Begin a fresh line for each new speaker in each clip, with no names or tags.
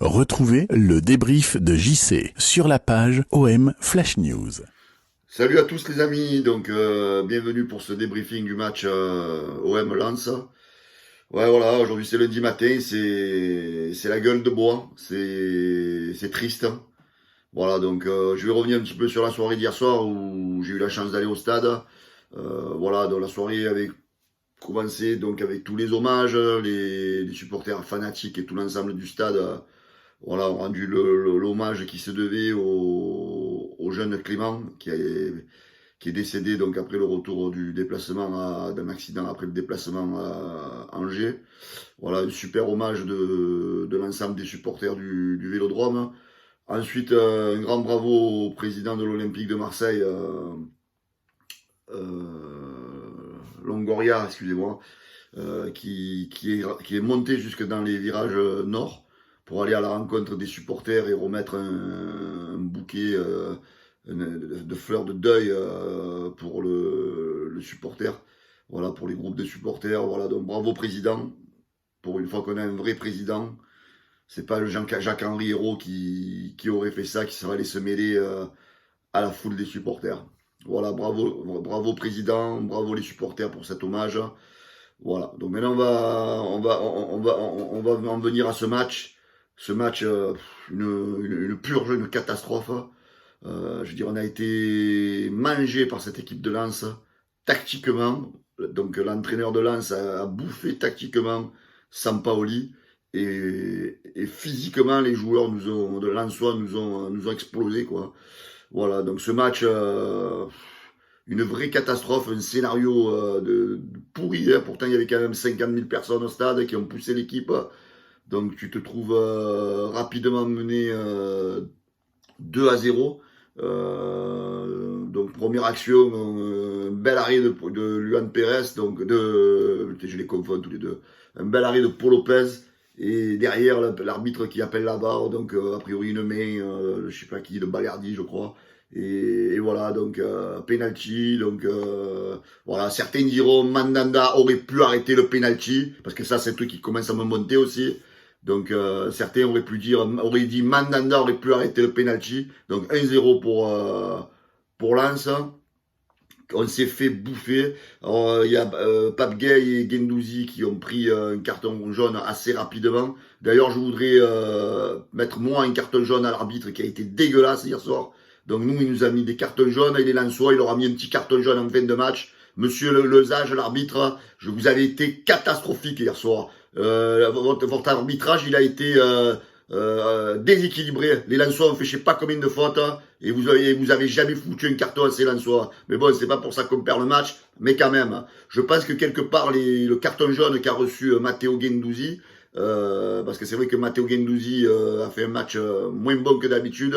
Retrouvez le débrief de JC sur la page OM Flash News.
Salut à tous les amis, donc bienvenue pour ce débriefing du match OM Lens. Ouais voilà, aujourd'hui c'est lundi matin, c'est la gueule de bois, c'est triste. Voilà, donc je vais revenir un petit peu sur la soirée d'hier soir où j'ai eu la chance d'aller au stade. Voilà, donc la soirée avait commencé donc avec tous les hommages, les supporters fanatiques et tout l'ensemble du stade. Voilà, ont rendu l'hommage qui se devait au jeune Clément qui est décédé donc après le retour du déplacement d'un accident après le déplacement à Angers. Voilà, un super hommage de l'ensemble des supporters du Vélodrome. Ensuite, un grand bravo au président de l'Olympique de Marseille, Longoria, excusez-moi, qui est monté jusque dans les virages nord pour aller à la rencontre des supporters et remettre un bouquet de fleurs de deuil pour le supporter. Voilà, pour les groupes de supporters. Voilà, donc bravo président. Pour une fois qu'on a un vrai président, c'est pas le Jacques-Henri Hérault qui aurait fait ça, qui serait allé se mêler à la foule des supporters. Voilà, bravo président, bravo les supporters pour cet hommage. Voilà, donc maintenant on va en venir à ce match. Ce match, une purge, une catastrophe. Je veux dire, on a été mangé par cette équipe de Lens, tactiquement. Donc l'entraîneur de Lens a bouffé tactiquement Sampaoli. Et physiquement, les joueurs de Lensois nous ont explosé, quoi. Voilà, donc ce match, une vraie catastrophe, un scénario de pourri. Hein. Pourtant, il y avait quand même 50 000 personnes au stade qui ont poussé l'équipe. Donc tu te trouves rapidement mené 2-0. Donc première action, un bel arrêt de Luan Pérez, donc je les confonds tous les deux. Un bel arrêt de Paul Lopez. Et derrière, l'arbitre qui appelle la barre, donc a priori une main, je sais pas qui, de Balerdi, je crois. Et voilà, donc penalty. Donc voilà, certains diront Mandanda aurait pu arrêter le penalty, parce que ça c'est un truc qui commence à me monter aussi. Donc certains auraient dit Mandanda aurait pu arrêter le penalty. Donc 1-0 pour Lens. On s'est fait bouffer. Il y a Pape Gay et Guendouzi qui ont pris un carton jaune assez rapidement. D'ailleurs, je voudrais mettre moi un carton jaune à l'arbitre qui a été dégueulasse hier soir. Donc nous, il nous a mis des cartons jaunes. Il est Lensois, il leur a mis un petit carton jaune en fin de match. Monsieur Lezage, l'arbitre, je vous avais été catastrophique hier soir. Votre arbitrage, il a été déséquilibré. Les Lensois ont fait je sais pas combien de fautes et vous avez jamais foutu un carton à ces Lensois. Mais bon, c'est pas pour ça qu'on perd le match, mais quand même. Je pense que quelque part le carton jaune qu'a reçu Matteo Guendouzi, parce que c'est vrai que Matteo Guendouzi a fait un match moins bon que d'habitude.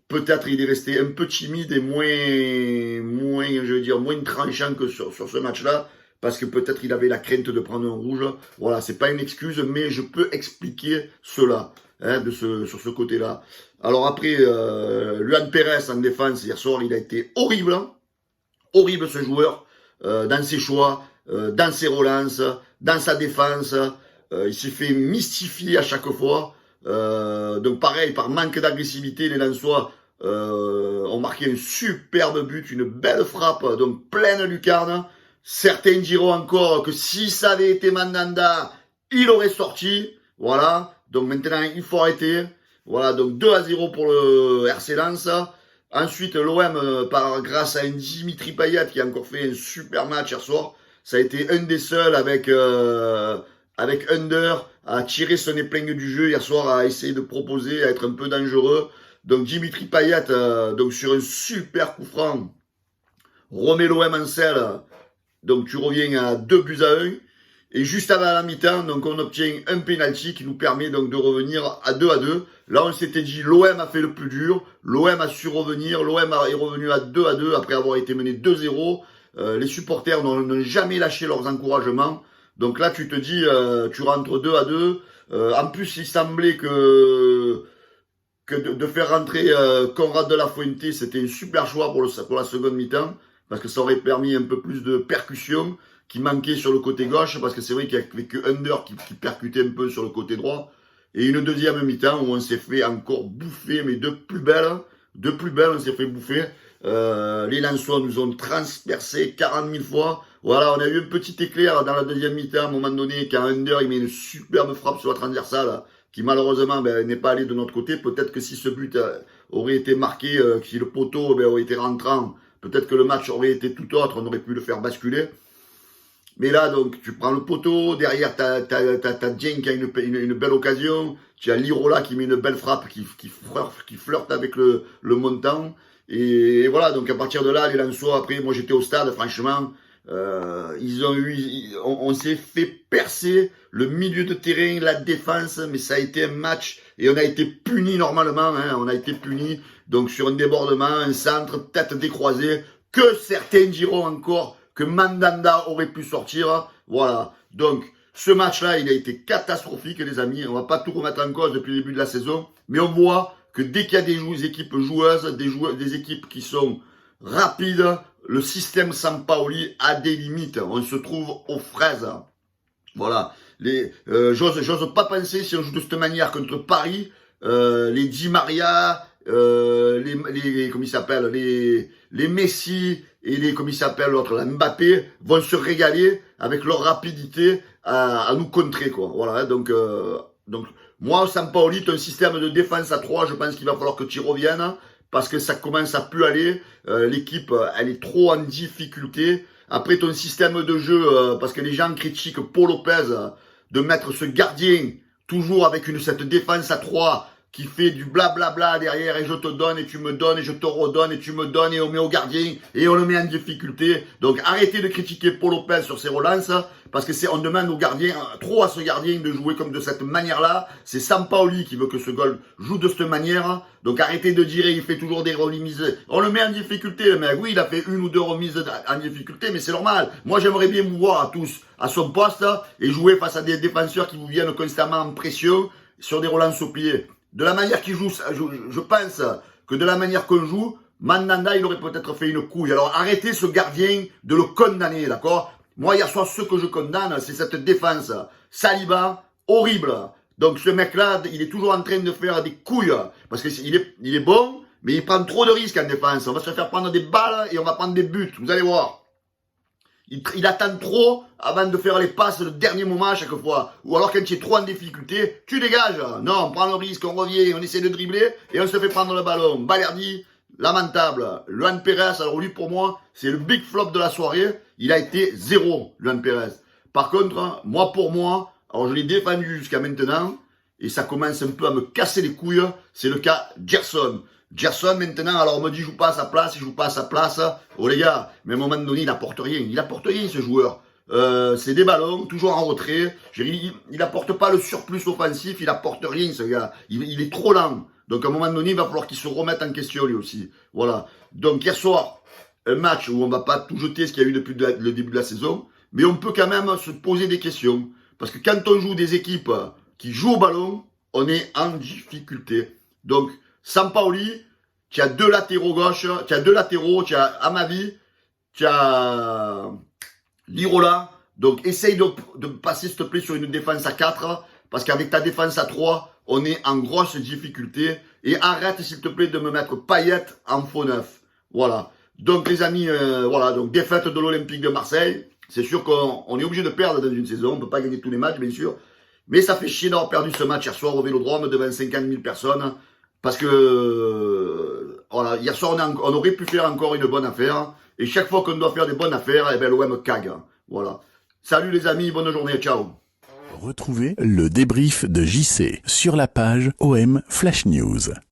Peut-être il est resté un peu timide et moins tranchant que sur ce match-là. Parce que peut-être il avait la crainte de prendre un rouge. Voilà, c'est pas une excuse, mais je peux expliquer cela, hein, sur ce côté-là. Alors après, Luan Pérez en défense, hier soir, il a été horrible. Hein, horrible ce joueur, dans ses choix, dans ses relances, dans sa défense. Il s'est fait mystifier à chaque fois. Donc pareil, par manque d'agressivité, les Lensois ont marqué un superbe but, une belle frappe, donc pleine lucarne. Certains diront encore que si ça avait été Mandanda, il aurait sorti. Voilà. Donc maintenant, il faut arrêter. Voilà. Donc 2-0 pour le RC Lens. Ensuite, l'OM, grâce à un Dimitri Payet qui a encore fait un super match hier soir, ça a été un des seuls avec Under à tirer son épingle du jeu hier soir, à essayer de proposer, à être un peu dangereux. Donc Dimitri Payet, donc sur un super coup franc, remet l'OM en selle. Donc tu reviens à 2-1. Et juste avant la mi-temps, donc on obtient un penalty qui nous permet donc de revenir à 2-2. Là, on s'était dit, l'OM a fait le plus dur. L'OM a su revenir. L'OM est revenu à 2-2 après avoir été mené 2-0. Les supporters n'ont jamais lâché leurs encouragements. Donc là, tu te dis, tu rentres 2-2. En plus, il semblait que de faire rentrer Conrad de la Fuente, c'était un super choix pour la seconde mi-temps. Parce que ça aurait permis un peu plus de percussion qui manquait sur le côté gauche, parce que c'est vrai qu'il n'y avait que Under qui percutait un peu sur le côté droit. et une deuxième mi-temps où on s'est fait encore bouffer, mais de plus belle, on s'est fait bouffer. Les Lensois nous ont transpercé 40 000 fois. Voilà, on a eu un petit éclair dans la deuxième mi-temps, à un moment donné, quand Under, il met une superbe frappe sur la transversale, qui malheureusement n'est pas allé de notre côté. Peut-être que si ce but aurait été marqué, si le poteau aurait été rentrant, peut-être que le match aurait été tout autre, on aurait pu le faire basculer. Mais là, donc, tu prends le poteau, derrière, t'as Dieng qui a une belle occasion, tu as Lirola qui met une belle frappe, qui flirte avec le montant. Et voilà, donc à partir de là, les Lensois, après, moi j'étais au stade, franchement, on s'est fait percer le milieu de terrain, la défense, mais ça a été un match, et on a été puni normalement, hein, on a été puni, donc sur un débordement, un centre, tête décroisée, que certains diront encore que Mandanda aurait pu sortir. Voilà. Donc, ce match-là, il a été catastrophique, les amis. On va pas tout remettre en cause depuis le début de la saison. Mais on voit que dès qu'il y a des équipes joueuses, des équipes qui sont rapides, le système Sampaoli a des limites. On se trouve aux fraises. Voilà. J'ose pas penser, si on joue de cette manière contre Paris, les Di Maria, comment il s'appelle, les Messi et comment il s'appelle l'autre, Mbappé, vont se régaler avec leur rapidité à nous contrer, quoi. Voilà, donc moi, Sampaoli, ton système de défense à 3, je pense qu'il va falloir que tu y reviennes, parce que ça commence à plus aller. L'équipe, elle est trop en difficulté. Après, ton système de jeu, parce que les gens critiquent Paul Lopez, de mettre ce gardien toujours avec cette défense à 3 qui fait du blablabla derrière, et je te donne et tu me donnes et je te redonne et tu me donnes, et on met au gardien et on le met en difficulté. Donc arrêtez de critiquer Paul Lopez sur ses relances, parce que on demande au gardien, trop à ce gardien de jouer comme de cette manière-là. C'est Sampaoli qui veut que ce goal joue de cette manière. Donc arrêtez de dire il fait toujours des remises. On le met en difficulté, le mec. Oui, il a fait une ou deux remises en difficulté, mais c'est normal. Moi, j'aimerais bien vous voir à tous à son poste et jouer face à des défenseurs qui vous viennent constamment en pression sur des relances au pied. De la manière qu'il joue, je pense que de la manière qu'on joue, Mandanda, il aurait peut-être fait une couille. Alors arrêtez ce gardien de le condamner, d'accord? Moi, hier soir, ce que je condamne, c'est cette défense. Saliba, horrible. Donc ce mec-là, il est toujours en train de faire des couilles. Parce qu'il est bon, mais il prend trop de risques en défense. On va se faire prendre des balles et on va prendre des buts. Vous allez voir. Il attend trop avant de faire les passes le dernier moment à chaque fois. Ou alors quand tu es trop en difficulté, tu dégages. Non, on prend le risque, on revient, on essaie de dribbler et on se fait prendre le ballon. Balerdi, lamentable. Luan Pérez, alors lui pour moi, c'est le big flop de la soirée. Il a été 0, Luan Pérez. Par contre, pour moi, alors je l'ai défendu jusqu'à maintenant et ça commence un peu à me casser les couilles. C'est le cas Gerson. Gerson, maintenant, alors on me dit, il joue pas à sa place, il joue pas à sa place. Oh les gars, mais à un moment donné, il apporte rien. Il apporte rien, ce joueur. C'est des ballons, toujours en retrait. Il apporte pas le surplus offensif, il apporte rien, ce gars. Il est trop lent. Donc à un moment donné, il va falloir qu'il se remette en question, lui aussi. Voilà. Donc hier soir, un match où on va pas tout jeter ce qu'il y a eu depuis le début de la saison, mais on peut quand même se poser des questions. Parce que quand on joue des équipes qui jouent au ballon, on est en difficulté. Donc, Sampaoli, tu as deux latéraux gauche, tu as deux latéraux, tu as Amavi, tu as Lirola. Donc essaye de passer s'il te plaît sur une défense à 4, parce qu'avec ta défense à 3, on est en grosse difficulté. Et arrête s'il te plaît de me mettre Payet en faux neuf. Voilà. Donc les amis, voilà, donc défaite de l'Olympique de Marseille. C'est sûr qu'on est obligé de perdre dans une saison, on ne peut pas gagner tous les matchs bien sûr. Mais ça fait chier d'avoir perdu ce match hier soir au Vélodrome devant 50 000 personnes. Parce que voilà, hier soir, on aurait pu faire encore une bonne affaire. Et chaque fois qu'on doit faire des bonnes affaires, eh ben, l'OM cague. Voilà. Salut les amis, bonne journée, ciao.
Retrouvez le débrief de JC sur la page OM Flash News.